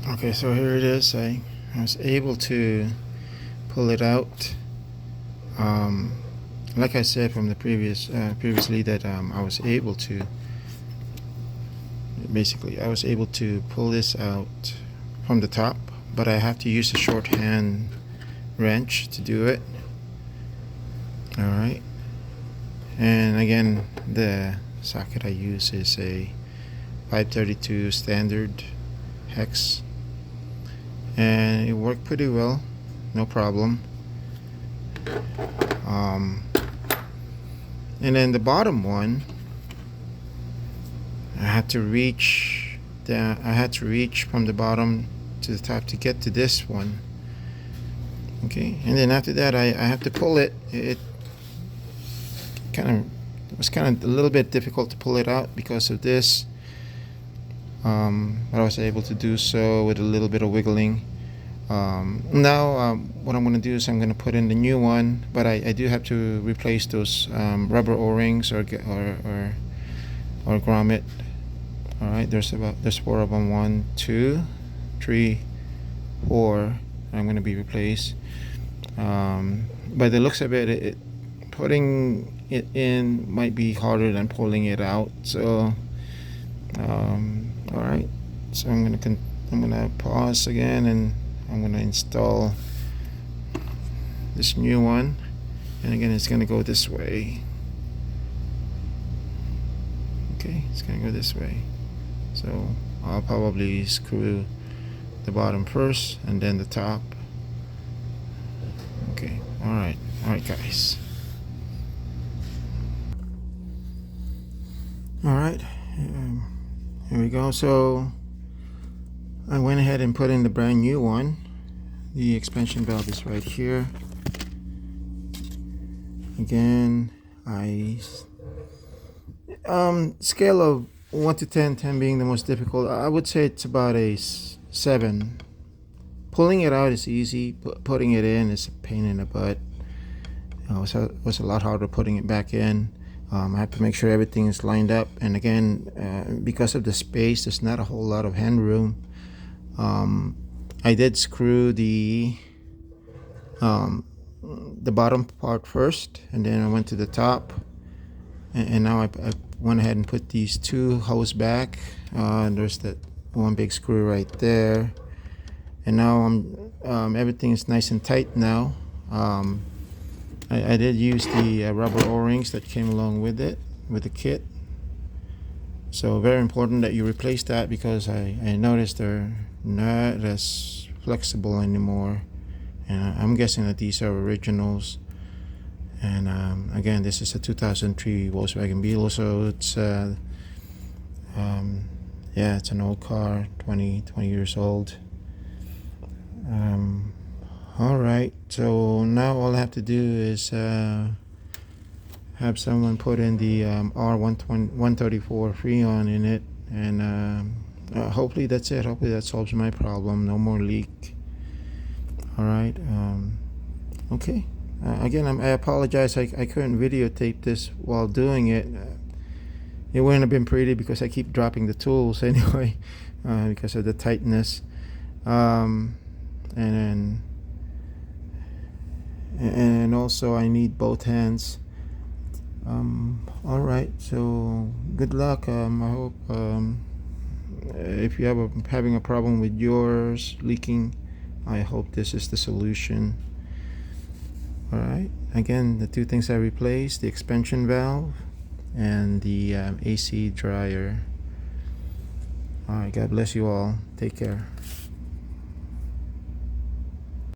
Okay, so here it is. I was able to pull it out. Um, like I said from the previously that I was able to pull this out from the top, but I have to use a shorthand wrench to do it. All right, and again, the socket I use is a 532 standard hex, and it worked pretty well, no problem. And then the bottom one, I had to reach from the bottom to the top to get to this one. Okay, and then after that I have to pull it. It was kind of a little bit difficult to pull it out because of this, but I was able to do so with a little bit of wiggling. Now what I'm going to do is I'm going to put in the new one, but I do have to replace those rubber O-rings or grommet. All right, there's 4 of them. 1, 2, 3, 4. I'm going to be replaced. By the looks of it, putting it in might be harder than pulling it out. So, all right. So I'm gonna pause again, and I'm gonna install this new one. And again, it's gonna go this way. Okay, it's gonna go this way. So I'll probably screw the bottom first and then the top. Okay, all right guys. All right, here we go. So I went ahead and put in the brand new one. The expansion valve is right here. Again, scale of 1 to 10, 10 being the most difficult, I would say it's about a 7. Pulling it out is easy, but putting it in is a pain in the butt. It was a lot harder putting it back in. I have to make sure everything is lined up, and again, because of the space, there's not a whole lot of hand room. I did screw the bottom part first, and then I went to the top, and now I went ahead and put these 2 hoses back. There's that one big screw right there, and now everything is nice and tight now. I did use the rubber O-rings that came along with it, with the kit. So very important that you replace that, because I noticed they're not as flexible anymore. And I'm guessing that these are originals. And again, this is a 2003 Volkswagen Beetle, so it's it's an old car, 20 years old. All right, so now all I have to do is have someone put in the R134 Freon in it, and hopefully that's it. Hopefully that solves my problem. No more leak. All right. Okay. Again, I apologize. I couldn't videotape this while doing it. It wouldn't have been pretty because I keep dropping the tools anyway, because of the tightness. And also I need both hands. All right, so good luck. I hope if you have having a problem with yours leaking, I hope this is the solution. All right, again, the 2 things I replaced: the expansion valve and the AC dryer. All right, God bless you all. Take care.